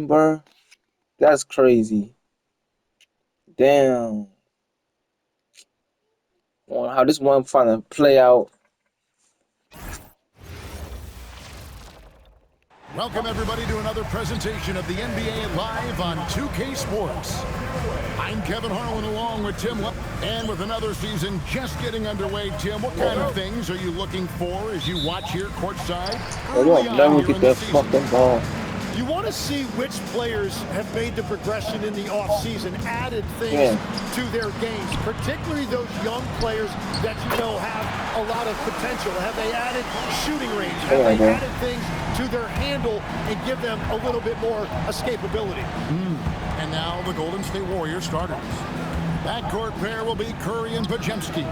bro. That's crazy. Damn. Wonder how this one finna play out. Welcome, everybody, to another presentation of the NBA Live on 2K Sports. I'm Kevin Harlan along with Tim and with another season just getting underway. Tim, what kind of things are you looking for as you watch here courtside? They won't never get that fucking ball. You want to see which players have made the progression in the offseason, added things to their games, particularly those young players that you know have a lot of potential. Have they added shooting range? Have they added things to their handle and give them a little bit more escapability? And now the Golden State Warriors starters. Backcourt pair will be Curry and Podziemski.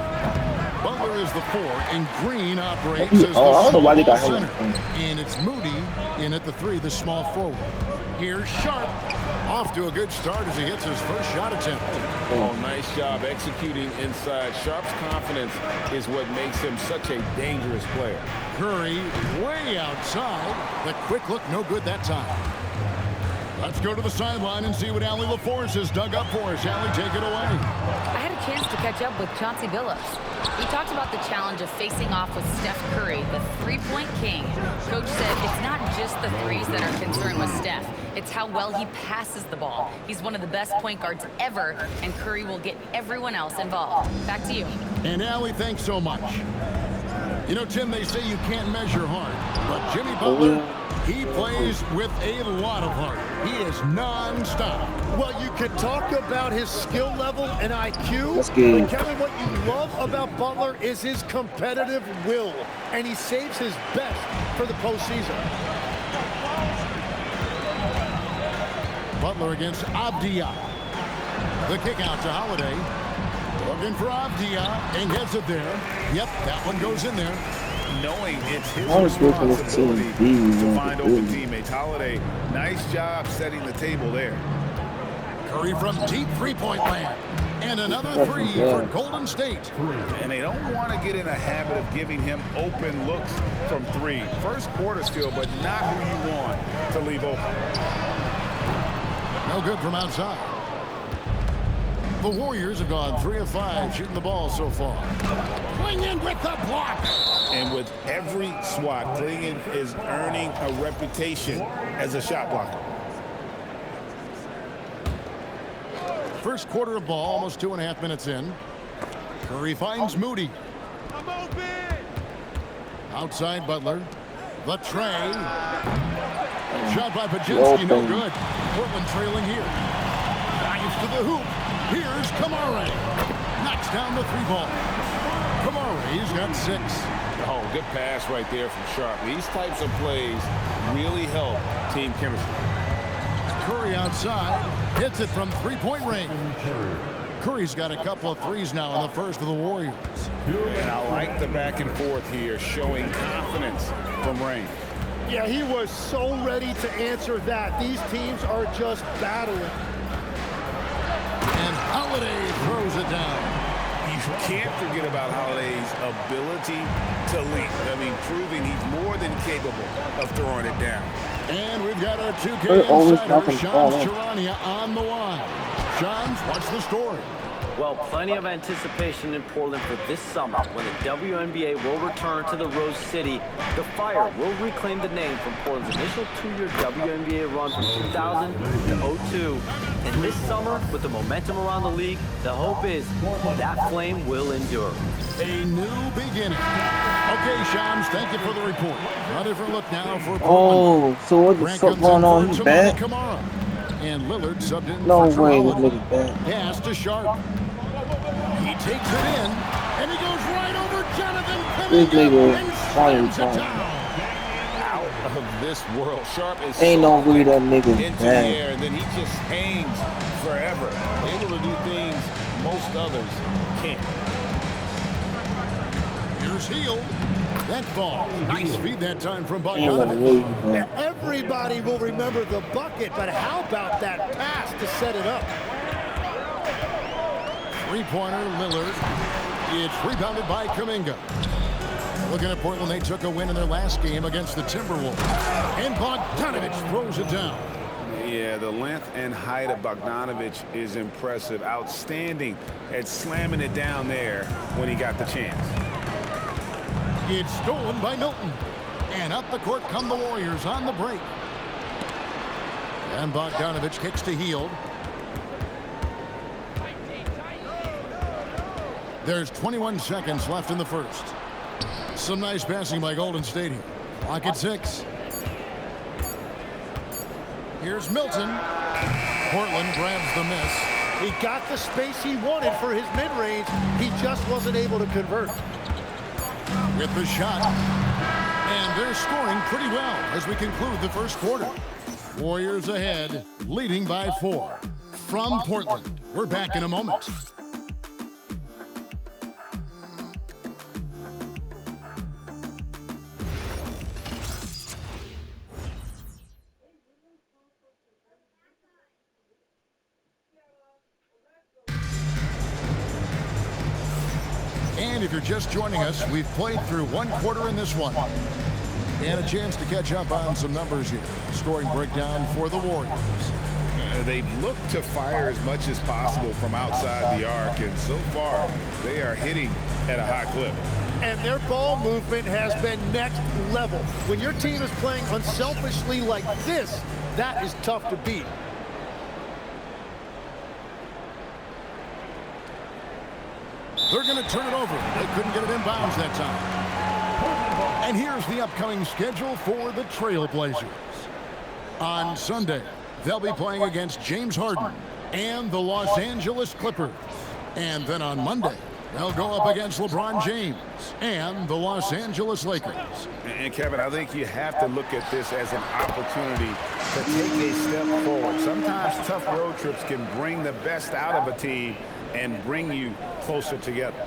Butler is the 4, and Green operates as the small center. And it's Moody in at the 3, the small forward. Here's Sharp. Off to a good start as he hits his first shot attempt. Oh, nice job executing inside. Sharp's confidence is what makes him such a dangerous player. Curry way outside. The quick look, no good that time. Let's go to the sideline and see what Allie LaForce has dug up for us. Allie, take it away. I had a chance to catch up with Chauncey Billups. He talked about the challenge of facing off with Steph Curry, the three-point king. Coach said it's not just the threes that are concerned with Steph. It's how well he passes the ball. He's one of the best point guards ever, and Curry will get everyone else involved. Back to you. And Allie, thanks so much. You know, Tim, they say you can't measure heart, but Jimmy Butler, he plays with a lot of heart. He is non-stop. Well, you could talk about his skill level and IQ. That's good. But Kevin, what you love about Butler is his competitive will, and he saves his best for the postseason. Butler against Avdia. The kick out to Holiday. Looking for Avdia and gets it there. Yep, that one goes in there. Knowing it's his responsibility to find open teammates. Holiday, nice job setting the table there. Curry from deep three-point land. And another 3 for Golden State. And they don't want to get in a habit of giving him open looks from 3. First quarter skill, but not who you want to leave open. No good from outside. The Warriors have gone 3 of 5 shooting the ball so far. Clingan with the block. And with every swat, Clingan is earning a reputation as a shot blocker. First quarter of ball, almost 2.5 minutes in. Curry finds Moody. I'm open. Outside Butler. The tray. Shot by Podziemski, no good. Portland trailing here. Drives to the hoop. Here's Kamara. Knocks down the 3-ball. Kamara's got 6. Oh, good pass right there from Sharp. These types of plays really help team chemistry. Curry outside. Hits it from 3-point range. Curry's got a couple of threes now in the first of the Warriors. And I like the back and forth here, showing confidence from range. Yeah, he was so ready to answer that. These teams are just battling. And Holiday throws it down. You can't forget about Holiday's ability to leap. I mean, proving he's more than capable of throwing it down. And we've got our 2K insider, Shams Charania, on the line. Shams, what's the story? Well, plenty of anticipation in Portland for this summer when the WNBA will return to the Rose City. The Fire will reclaim the name from Portland's initial 2-year WNBA run from 2000 to 02. And this summer, with the momentum around the league, the hope is that flame will endure. A new beginning. Okay, Shams, thank you for the report. A different look now for Portland. Oh, so what the fuck going on? He's bad? Kamara. And Lillard subbed in No for way, this Holiday. nigga bad. Pass to Sharp. He takes it in, and he goes right over Jonathan This Cunningham nigga and flying slams it time. Out of this world. Sharp is Ain't no way that nigga into the bad. air, and then he just hangs forever. Able to do things most others can't. Here's Hield. That ball. Nice feed that time from Ain't gonna Bogdanovich. lose, man. Now, everybody will remember the bucket, but how about that pass to set it up? Three-pointer, Lillard. It's rebounded by Kuminga. Looking at Portland, they took a win in their last game against the Timberwolves. And Bogdanovich throws it down. Yeah, the length and height of Bogdanovic is impressive. Outstanding at slamming it down there when he got the chance. It's stolen by Milton. And up the court come the Warriors on the break. And Bogdanovic kicks to Hield. There's 21 seconds left in the first. Some nice passing by Golden State here. Clock at 6. Here's Milton. Portland grabs the miss. He got the space he wanted for his mid-range. He just wasn't able to convert. With the shot. And they're scoring pretty well as we conclude the first quarter. Warriors ahead, leading by 4. From Portland, we're back in a moment. And if you're just joining us, we've played through one quarter in this one. And a chance to catch up on some numbers here. Scoring breakdown for the Warriors. They've looked to fire as much as possible from outside the arc, and so far they are hitting at a high clip. And their ball movement has been next level. When your team is playing unselfishly like this, that is tough to beat. They're going to turn it over. They couldn't get it in bounds that time. And here's the upcoming schedule for the Trailblazers. On Sunday, they'll be playing against James Harden and the Los Angeles Clippers. And then on Monday, they'll go up against LeBron James and the Los Angeles Lakers. And Kevin, I think you have to look at this as an opportunity to take a step forward. Sometimes tough road trips can bring the best out of a team and bring you closer together.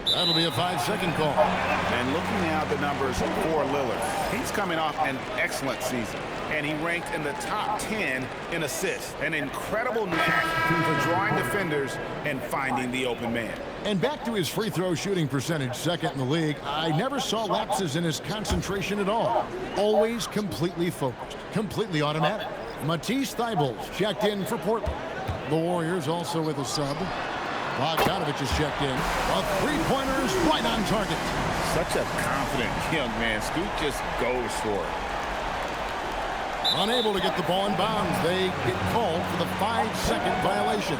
That'll be a 5-second call. And looking now at the numbers for Lillard, he's coming off an excellent season, and he ranked in the top 10 in assists. An incredible knack for drawing defenders and finding the open man. And back to his free throw shooting percentage, second in the league. I never saw lapses in his concentration at all. Always completely focused, completely automatic. Matisse Thybulle checked in for Portland. The Warriors also with a sub. Bogdanovic is checked in. A three-pointer's right on target. Such a confident young man. Scoot just goes for it. Unable to get the ball in bounds. They get called for the 5-second violation.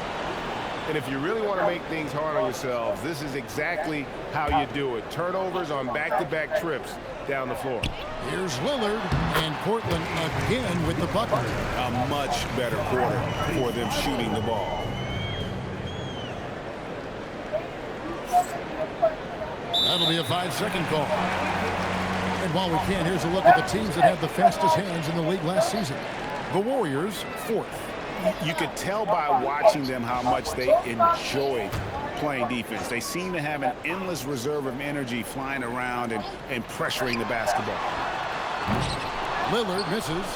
And if you really want to make things hard on yourselves, this is exactly how you do it. Turnovers on back-to-back trips down the floor. Here's Lillard, and Portland again with the bucket. A much better quarter for them shooting the ball. That'll be a 5-second call. And while we can, here's a look at the teams that had the fastest hands in the league last season. The Warriors, 4th. You could tell by watching them how much they enjoy playing defense. They seem to have an endless reserve of energy flying around and pressuring the basketball. Lillard misses.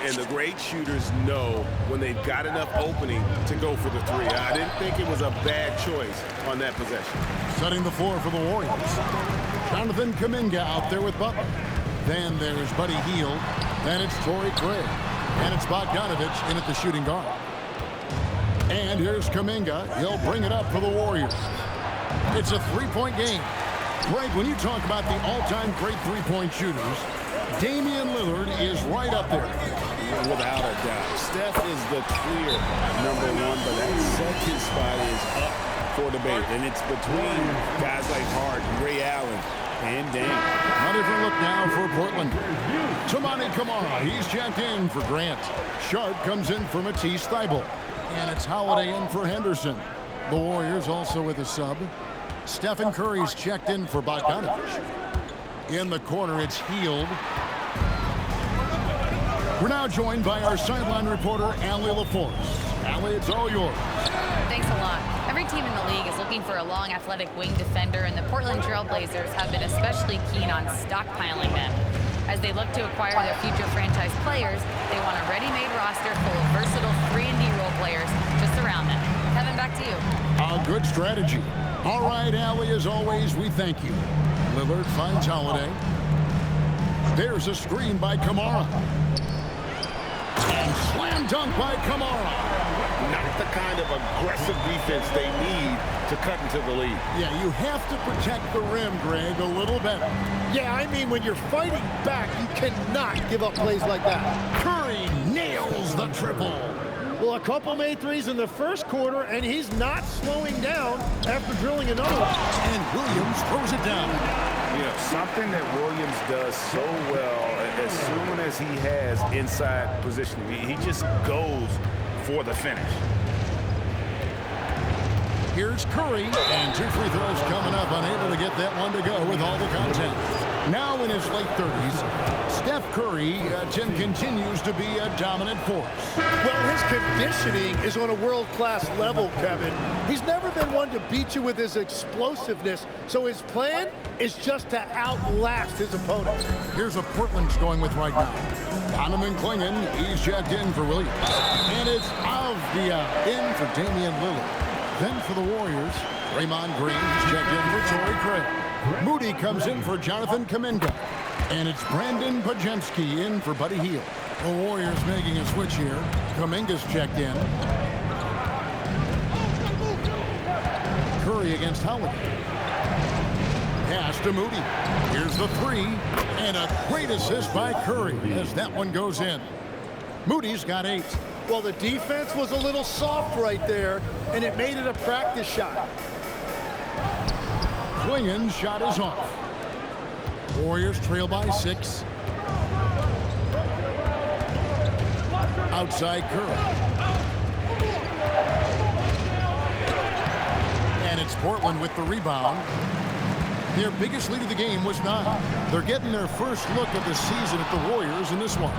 And the great shooters know when they've got enough opening to go for the three. I didn't think it was a bad choice on that possession. Setting the floor for the Warriors. Jonathan Kuminga out there with Butler. Then there's Buddy Hield. Then it's Torrey Craig. And it's Bogdanovic in at the shooting guard. And here's Kuminga. He'll bring it up for the Warriors. It's a three-point game. Greg, when you talk about the all-time great three-point shooters, Damian Lillard is right up there. Without a doubt. Steph is the clear #1, but that second spot is up for debate. And it's between guys like Harden, Ray Allen, and Dame. A different look now for Portland. Toumani Camara, he's checked in for Grant. Sharp comes in for Matisse Thybulle. And it's Holiday in for Henderson. The Warriors also with a sub. Stephen Curry's checked in for Bogdanovic. In the corner, it's Hield. We're now joined by our sideline reporter, Allie LaForce. Allie, it's all yours. Thanks a lot. Every team in the league is looking for a long, athletic wing defender, and the Portland Trailblazers have been especially keen on stockpiling them. As they look to acquire their future franchise players, they want a ready-made roster full of versatile 3-and-D role players to surround them. Kevin, back to you. A good strategy. All right, Allie, as always, we thank you. Lillard finds Holiday. There's a screen by Camara. And And slam dunk by Kamara. Not the kind of aggressive defense they need to cut into the lead. Yeah, you have to protect the rim, Greg, a little better. Yeah, I mean, when you're fighting back, you cannot give up plays like that. Curry nails the triple. Well, a couple made threes in the first quarter, and he's not slowing down after drilling another one. And Williams throws it down. You know, something that Williams does so well, as soon as he has inside position, he just goes for the finish. Here's Curry, and 2 free throws coming up, unable to get that one to go with all the contact. Now in his late 30s, Steph Curry continues to be a dominant force. Well, his conditioning is on a world-class level, Kevin. He's never been one to beat you with his explosiveness, so his plan is just to outlast his opponent. Here's what Portland's going with right now. Donovan Clingan, he's checked in for Williams. And it's Avdia in for Damian Lillard. Then for the Warriors, Draymond Green is checked in for Torrey Craig. Moody comes in for Jonathan Kuminga. And it's Brandon Podziemski in for Buddy Hield. The Warriors making a switch here. Kuminga's checked in. Curry against Howard. Pass to Moody. Here's the three. And a great assist by Curry as that one goes in. Moody's got 8. Well, the defense was a little soft right there, and it made it a practice shot. Clingan's shot is off. Warriors trail by 6. Outside Curry. And it's Portland with the rebound. Their biggest lead of the game was 9. They're getting their first look of the season at the Warriors in this one.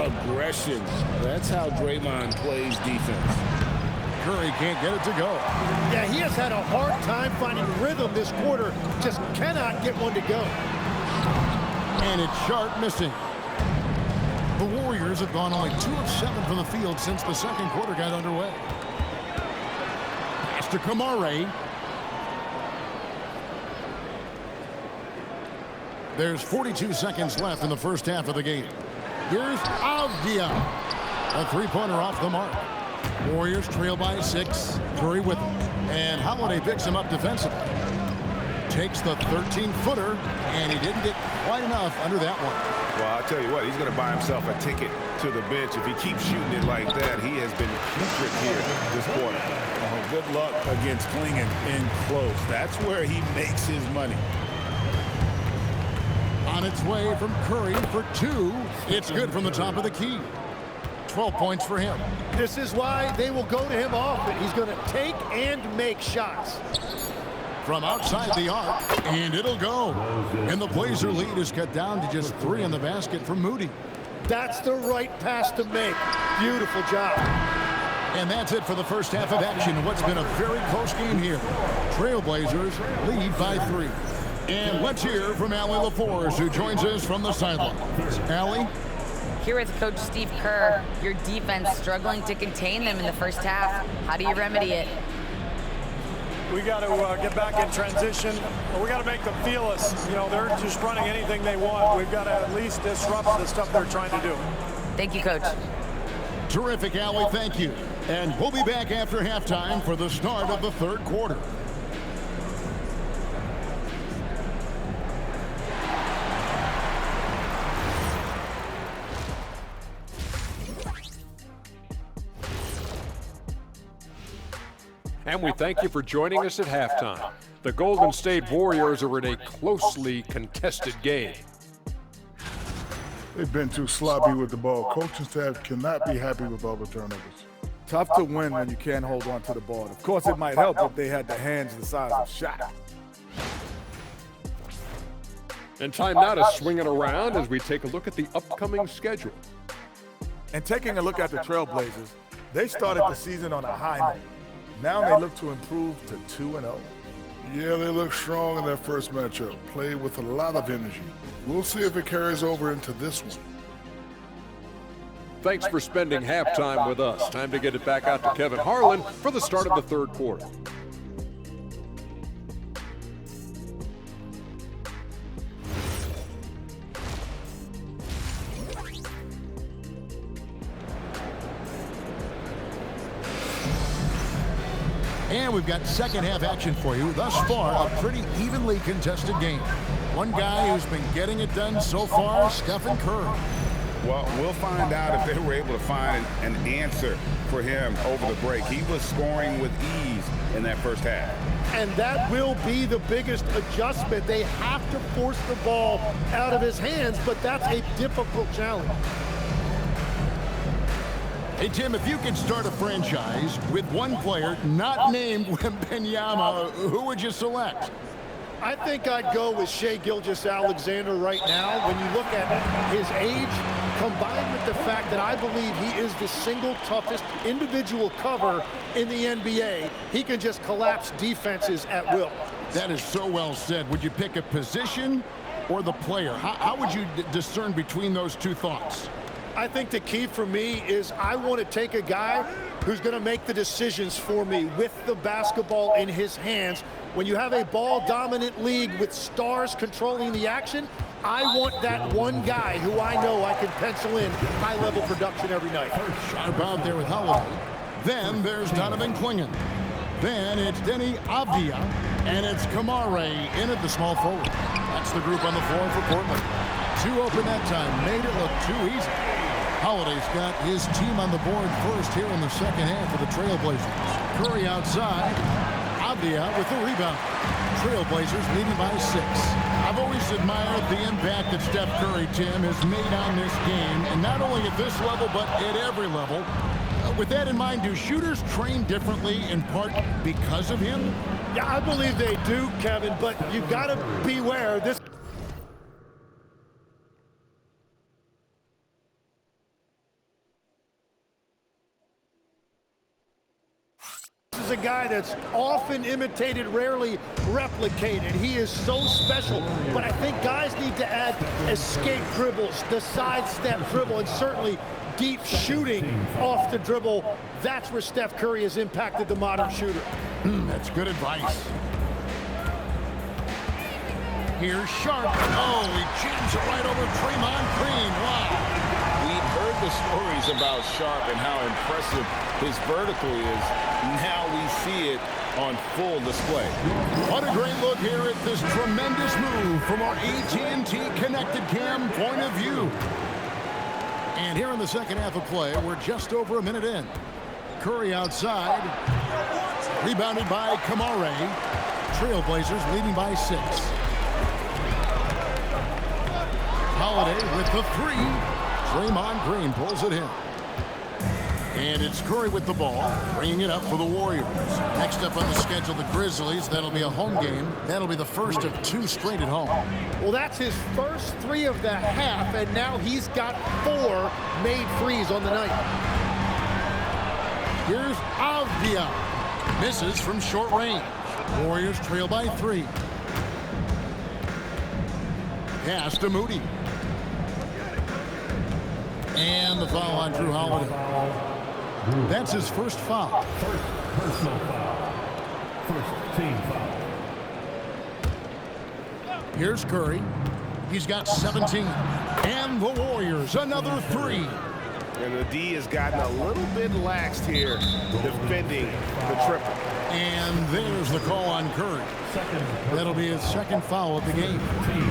Aggression. That's how Draymond plays defense. Curry can't get it to go. Yeah, he has had a hard time finding rhythm this quarter. Just cannot get one to go. And it's Sharp missing. The Warriors have gone only 2 of 7 from the field since the second quarter got underway. Pass to Kamara. There's 42 seconds left in the first half of the game. Here's Avdia. A three-pointer off the mark. Warriors trail by 6. Curry with him. And Holiday picks him up defensively. Takes the 13-footer, and he didn't get quite enough under that one. Well, I'll tell you what, he's going to buy himself a ticket to the bench. If he keeps shooting it like that, he has been putrid here this quarter. Good luck against Clingan in close. That's where he makes his money. On its way from Curry for 2. It's good from the top of the key. 12 points for him. This is why they will go to him often. He's going to take and make shots. From outside the arc, and it'll go. And the Blazer lead is cut down to just 3 in the basket from Moody. That's the right pass to make. Beautiful job. And that's it for the first half of action in what's been a very close game here. Trailblazers lead by 3. And let's hear from Allie LaForce, who joins us from the sideline. Allie? Here with Coach Steve Kerr, your defense struggling to contain them in the first half. How do you remedy it? We got to get back in transition. We got to make them feel us. You know, they're just running anything they want. We've got to at least disrupt the stuff they're trying to do. Thank you, Coach. Terrific, Allie. Thank you. And we'll be back after halftime for the start of the third quarter. And we thank you for joining us at halftime. The Golden State Warriors are in a closely contested game. They've been too sloppy with the ball. Coaching staff cannot be happy with all the turnovers. Tough to win when you can't hold on to the ball. Of course, it might help if they had the hands the size of Shaq. And time now to swing it around as we take a look at the upcoming schedule. And taking a look at the Trailblazers, they started the season on a high note. Now they look to improve to 2-0. Yeah, they look strong in their first matchup. Played with a lot of energy. We'll see if it carries over into this one. Thanks for spending halftime with us. Time to get it back out to Kevin Harlan for the start of the third quarter. And we've got second half action for you. Thus far, a pretty evenly contested game. One guy who's been getting it done so far, Stephen Curry. Well, we'll find out if they were able to find an answer for him over the break. He was scoring with ease in that first half. And that will be the biggest adjustment. They have to force the ball out of his hands, but that's a difficult challenge. Hey, Tim, if you could start a franchise with one player not named Wembanyama, who would you select? I think I'd go with Shai Gilgeous-Alexander right now. When you look at his age, combined with the fact that I believe he is the single toughest individual cover in the NBA, he can just collapse defenses at will. That is so well said. Would you pick a position or the player? How would you discern between those two thoughts? I think the key for me is I want to take a guy who's going to make the decisions for me with the basketball in his hands. When you have a ball-dominant league with stars controlling the action, I want that one guy who I know I can pencil in high-level production every night. Sharp out there with Holiday. Then there's Donovan Clingan. Then it's Denny Avdia. And it's Kamare in at the small forward. That's the group on the floor for Portland. Two open that time. Made it look too easy. Holiday's got his team on the board first here in the second half for the Trailblazers. Curry outside. Avdia with the rebound. Trailblazers leading by 6. I've always admired the impact that Steph Curry, Tim, has made on this game, and not only at this level, but at every level. With that in mind, do shooters train differently in part because of him? Yeah, I believe they do, Kevin, but you got to beware. This is a guy that's often imitated, rarely replicated. He is so special, but I think guys need to add escape dribbles, the sidestep dribble, and certainly deep shooting off the dribble. That's where Steph Curry has impacted the modern shooter. That's good advice. Here's Sharp. Oh, he jams it right over Draymond Green. Wow. We've heard the stories about Sharp and how impressive his vertical is. Now we see it on full display. What a great look here at this tremendous move from our AT&T Connected Cam point of view. And here in the second half of play, we're just over a minute in. Curry outside. Rebounded by Kamare. Trailblazers leading by 6. Holiday with the 3. Draymond Green pulls it in. And it's Curry with the ball, bringing it up for the Warriors. Next up on the schedule, the Grizzlies. That'll be a home game. That'll be the first of 2 straight at home. Well, that's his first 3 of the half, and now he's got 4 made threes on the night. Here's Avdia. Misses from short range. Warriors trail by 3. Pass to Moody. And the foul on Jrue Holiday. That's his first foul. First personal foul. First team foul. Here's Curry. He's got 17. And the Warriors, another 3. And the D has gotten a little bit laxed here defending the triple. And there's the call on Curry. That'll be his second foul of the game.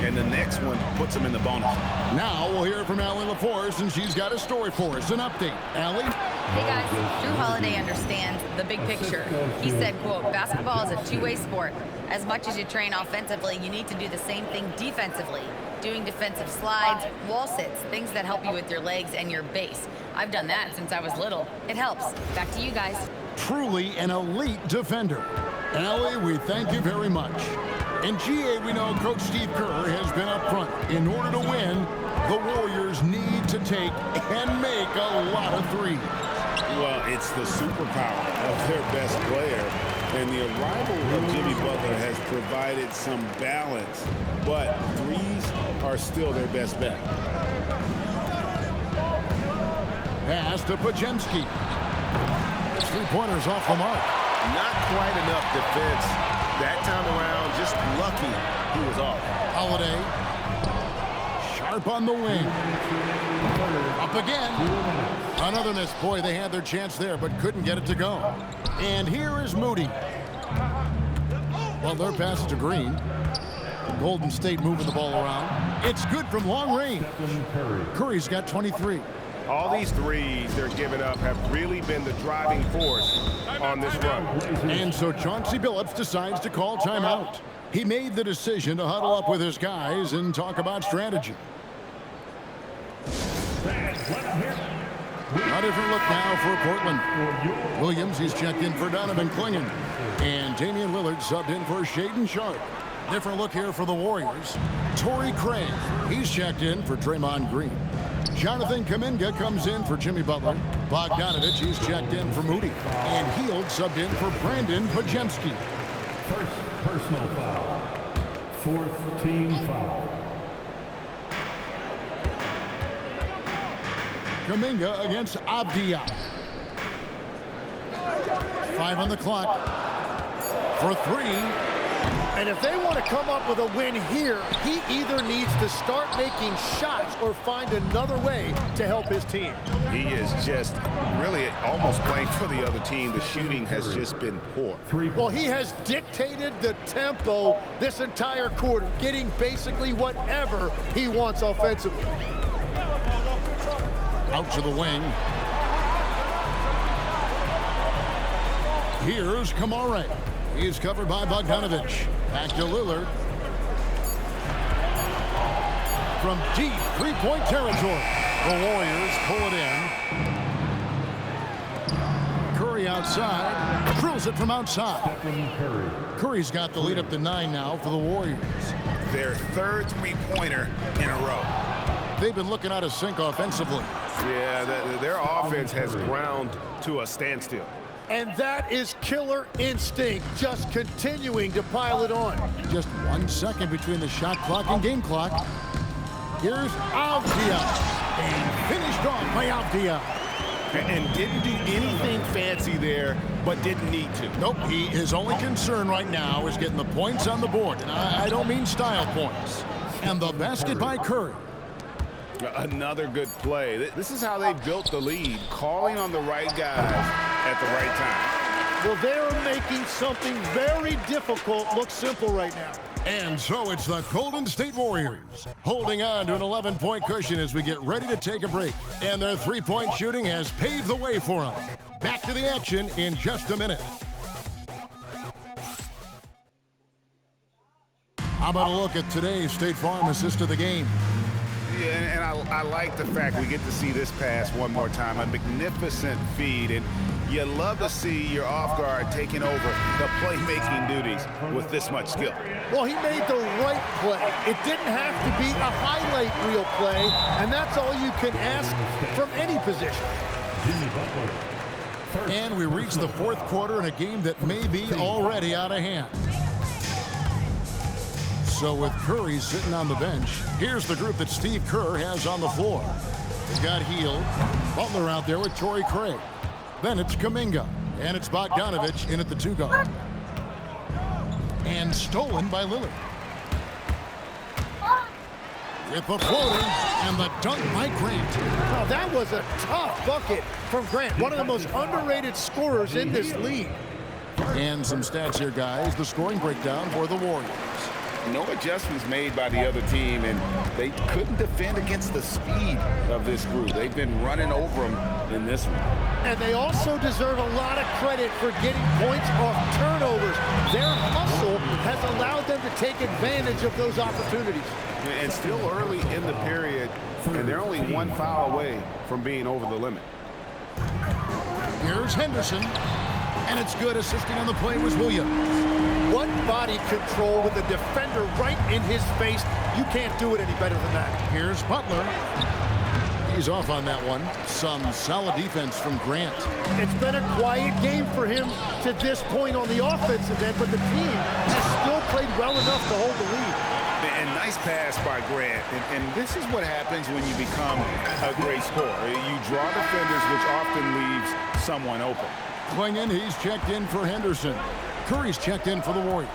And the next one puts him in the bonus. Now we'll hear from Allie LaForce, and she's got a story for us. An update. Allie? Hey guys, Jrue Holiday understands the big picture. He said, quote, basketball is a two-way sport. As much as you train offensively, you need to do the same thing defensively. Doing defensive slides, wall sits, things that help you with your legs and your base. I've done that since I was little. It helps. Back to you guys. Truly an elite defender. Allie, we thank you very much. In GA, we know Coach Steve Kerr has been up front. In order to win, the Warriors need to take and make a lot of threes. Well, it's the superpower of their best player. And the arrival of Jimmy Butler has provided some balance. But threes are still their best bet. Pass to Podziemski. 3-pointers off the mark. Not quite enough defense. That time around, just lucky he was off. Holiday. Sharp on the wing. Up again. Another miss. Boy, they had their chance there, but couldn't get it to go. And here is Moody. Well, their pass to Green. Golden State moving the ball around. It's good from long range. Curry's got 23. All these threes they're giving up have really been the driving force on this run. And so Chauncey Billups decides to call timeout. He made the decision to huddle up with his guys and talk about strategy. A different look now for Portland. Williams, he's checked in for Donovan Clingan. And Damian Lillard subbed in for Shaedon Sharpe. Different look here for the Warriors. Torrey Craig, he's checked in for Draymond Green. Jonathan Kuminga comes in for Jimmy Butler. Bogdanovich, he's checked in for Moody. And Hield subbed in for Brandon Podziemski. First personal foul. Fourth team foul. Kuminga against Abdia. 5 on the clock. For 3. And if they want to come up with a win here, he either needs to start making shots or find another way to help his team. He is just really almost playing for the other team. The shooting has just been poor. Well, he has dictated the tempo this entire quarter, getting basically whatever he wants offensively. Out to the wing. Here's Kamara. He's covered by Bogdanovich. Back to Lillard. From deep three-point territory, the Warriors pull it in. Curry outside. Drills it from outside. Curry's got the lead up to 9 now for the Warriors. Their third three-pointer in a row. They've been looking out of sync offensively. Yeah, their offense has ground to a standstill. And that is killer instinct, just continuing to pile it on. Just 1 second between the shot clock and game clock. Here's Avdia. And finished off by Avdia. And didn't do anything fancy there, but didn't need to. Nope, his only concern right now is getting the points on the board. And I don't mean style points. And the basket by Curry. Another good play. This is how they built the lead, calling on the right guys at the right time. Well, they're making something very difficult look simple right now. And so it's the Golden State Warriors holding on to an 11-point cushion as we get ready to take a break. And their three-point shooting has paved the way for them. Back to the action in just a minute. How about a look at today's State Farm assist of the game? Yeah, and I like the fact we get to see this pass one more time. A magnificent feed, and you love to see your off guard taking over the playmaking duties with this much skill. Well, he made the right play. It didn't have to be a highlight reel play, and that's all you can ask from any position. And we reach the fourth quarter in a game that may be already out of hand. So with Curry sitting on the bench, here's the group that Steve Kerr has on the floor. He's got Hield, Butler out there with Torrey Craig. Then it's Kuminga, and it's Bogdanovich in at the 2 guard. And stolen by Lillard. With the floater, and the dunk by Grant. Now that was a tough bucket from Grant, one of the most underrated scorers in this league. And some stats here, guys. The scoring breakdown for the Warriors. No adjustments made by the other team, and they couldn't defend against the speed of this group. They've been running over them in this one. And they also deserve a lot of credit for getting points off turnovers. Their hustle has allowed them to take advantage of those opportunities. And still early in the period, and they're only 1 foul away from being over the limit. Here's Henderson. And it's good. Assisting on the play was Williams. What body control with the defender right in his face. You can't do it any better than that. Here's Butler. He's off on that one. Some solid defense from Grant. It's been a quiet game for him to this point on the offensive end, but the team has still played well enough to hold the lead. And nice pass by Grant. And this is what happens when you become a great scorer. You draw defenders, which often leaves someone open. Clingan, he's checked in for Henderson. Curry's checked in for the Warriors.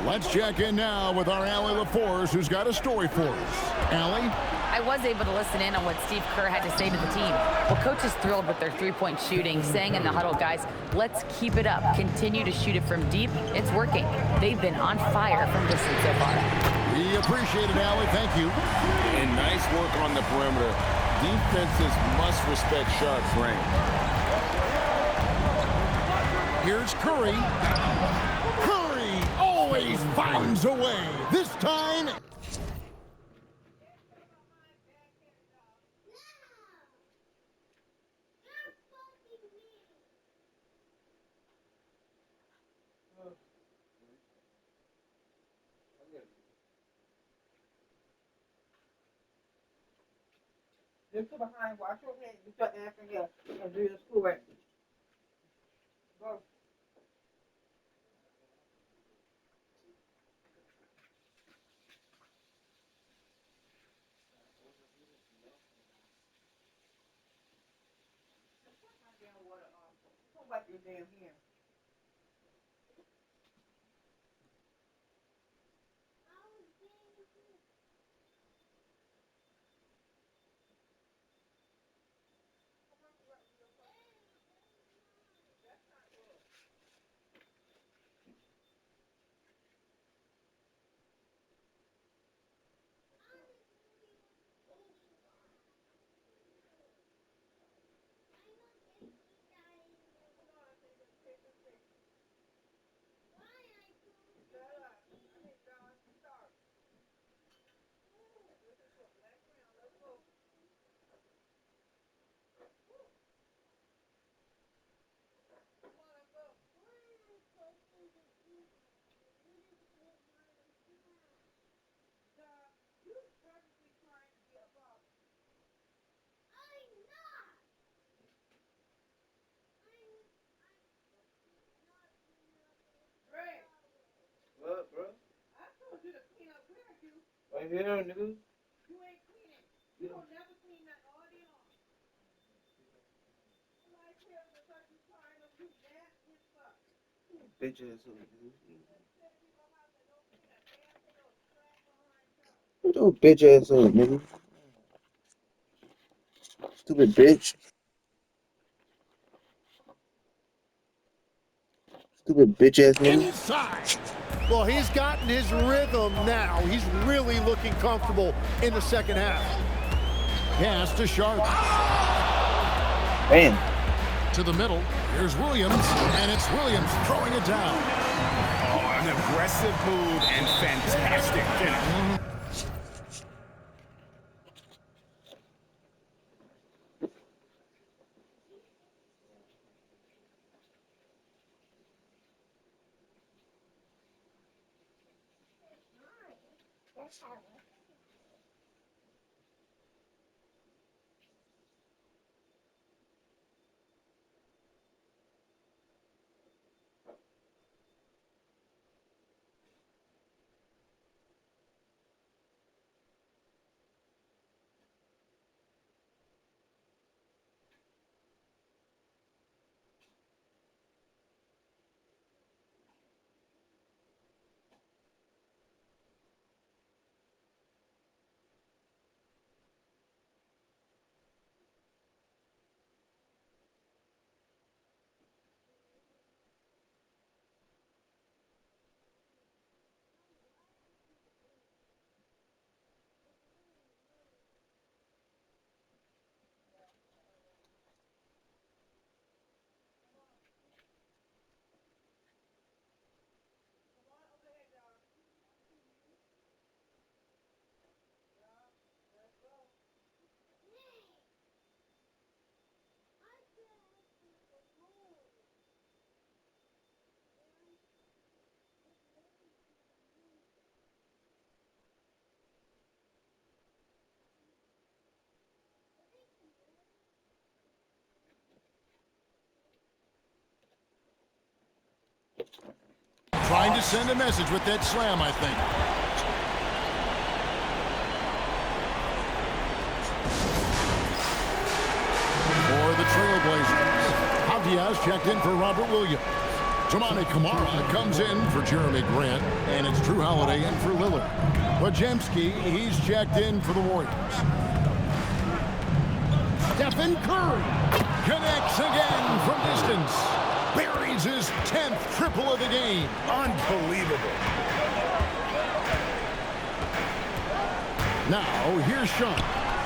Let's check in now with our Allie LaForce, who's got a story for us. Allie? I was able to listen in on what Steve Kerr had to say to the team. Well, coach is thrilled with their three-point shooting, saying in the huddle, guys, let's keep it up. Continue to shoot it from deep. It's working. They've been on fire from distance so far. We appreciate it, Allie. Thank you. And nice work on the perimeter. Defenses must respect Sharp's range. Here's Curry. Curry always finds a way. This time... Just go behind, wash your hands, get your ass in here, and do your schoolwork. Go. Don't wipe your damn hands. What, bro? I told you to clean up. Where are you? Right here, nigga. You ain't cleaning. You don't never clean that all day long. Somebody tell me because you crying up, you nasty as fuck. Bitch ass nigga. What your bitch ass up, nigga? Stupid bitch. Stupid bitch ass nigga. Inside. Well, he's gotten his rhythm now. He's really looking comfortable in the second half. Pass to Sharp. Man. To the middle. Here's Williams, and it's Williams throwing it down. Oh, an aggressive move and fantastic finish. Trying to send a message with that slam, I think. For the Trailblazers, Javier checked in for Robert Williams. Toumani Camara comes in for Jeremy Grant, and it's Drew Holiday in for Lillard. Podziemski, he's checked in for the Warriors. Stephen Curry connects again from distance. Buries his 10th triple of the game. Unbelievable. Now, here's Sean.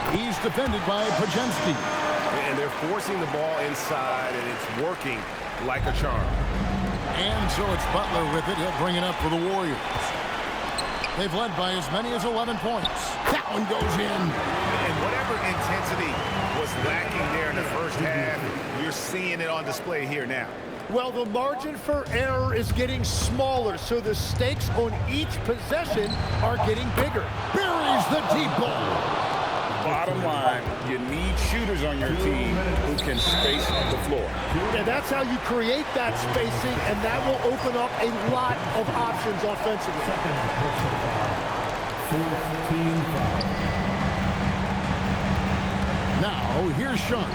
He's defended by Podziemski. And they're forcing the ball inside, and it's working like a charm. And so it's Butler with it. He'll bring it up for the Warriors. They've led by as many as 11 points. That one goes in. And whatever intensity was lacking there in the first half, you're seeing it on display here now. Well, the margin for error is getting smaller, so the stakes on each possession are getting bigger. Buries the deep ball. Bottom line, you need shooters on your team who can space the floor. And that's how you create that spacing, and that will open up a lot of options offensively. Now, here's Sean.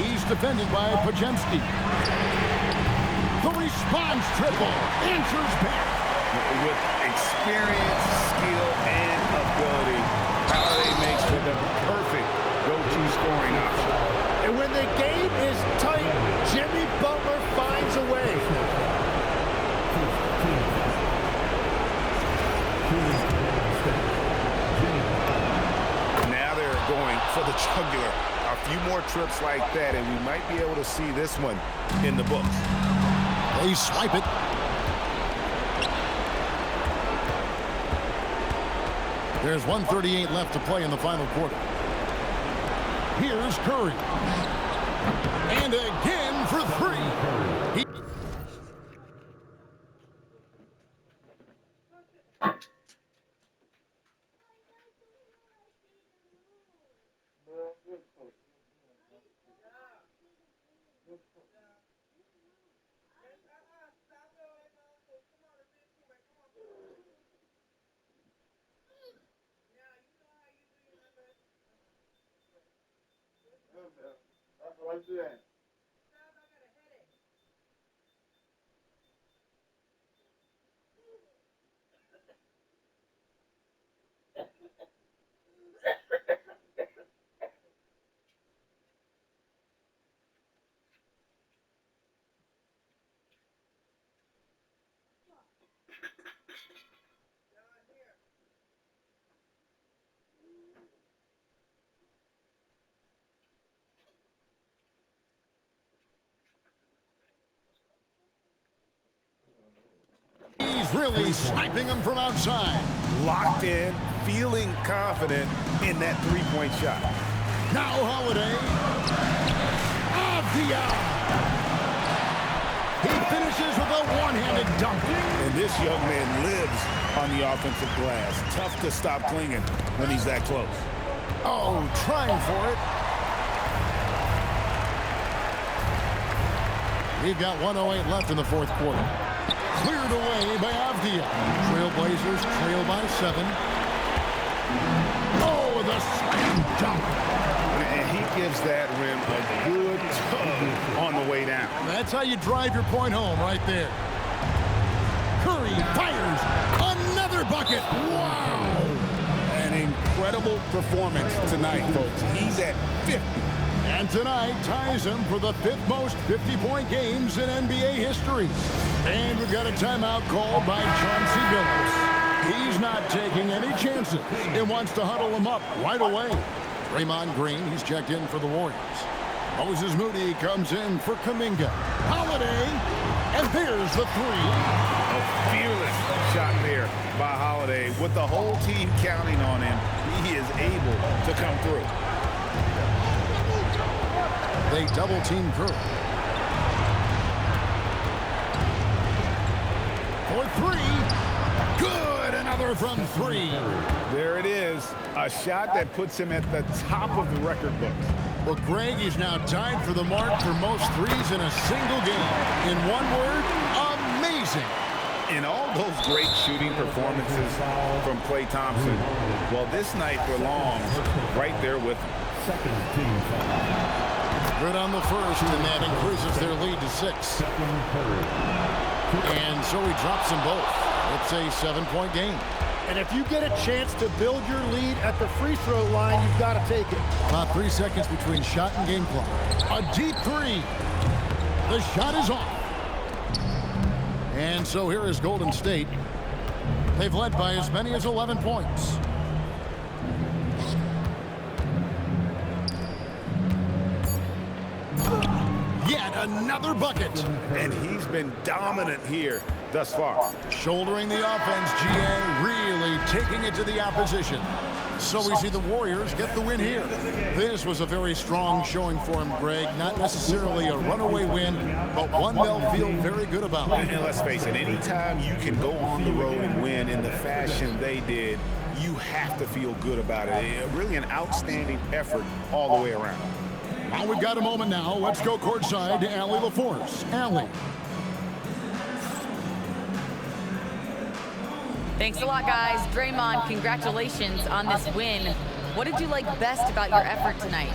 He's defended by Podziemski. The response triple answers back. With experience, skill, and ability, Holiday makes for the perfect go-to scoring option. And when the game is tight, Jimmy Butler finds a way. Now they're going for the jugular. A few more trips like that, and we might be able to see this one in the books. They swipe it. There's 1:38 left to play in the final quarter. Here's Curry. And again for three. What's that? He's really sniping them from outside. Locked in, feeling confident in that three-point shot. Now Holiday. Avdia. He finishes with a one-handed dunk. And this young man lives on the offensive glass. Tough to stop clinging when he's that close. Oh, trying for it. We've got 1:08 left in the fourth quarter. Cleared away by Avdia. Trailblazers trail by 7. Oh, the slam dunk. And he gives that rim a good tug on the way down. That's how you drive your point home right there. Curry fires another bucket. Wow. An incredible performance tonight, folks. He's at 50. And tonight ties him for the 5th most 50-point games in NBA history. And we've got a timeout called by Chauncey Billups. He's not taking any chances. He wants to huddle him up right away. Draymond Green, he's checked in for the Warriors. Moses Moody comes in for Kuminga. Holiday, and there's the three. A fearless shot there by Holiday. With the whole team counting on him, he is able to come through. They double-team Curry. For three. Good. Another from 3. There it is. A shot that puts him at the top of the record books. Well, Greg is now tied for the mark for most threes in a single game. In one word, amazing. In all those great shooting performances from Klay Thompson, well, this night belongs right there with him. Good on the first, and that increases their lead to 6. And so he drops them both. It's a 7-point game. And if you get a chance to build your lead at the free throw line, you've got to take it. About 3 seconds between shot and game clock. A deep three. The shot is off. And so here is Golden State. They've led by as many as 11 points. Yet another bucket. And he's been dominant here thus far. Shouldering the offense, GA really taking it to the opposition. So we see the Warriors get the win here. This was a very strong showing for him, Greg. Not necessarily a runaway win, but one they'll feel very good about. And let's face it, anytime you can go on the road and win in the fashion they did, you have to feel good about it. Really an outstanding effort all the way around. Well, we've got a moment now. Let's go courtside to Allie LaForce. Allie. Thanks a lot, guys. Draymond, congratulations on this win. What did you like best about your effort tonight?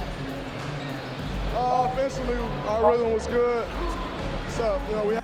Offensively, our rhythm was good. So, we had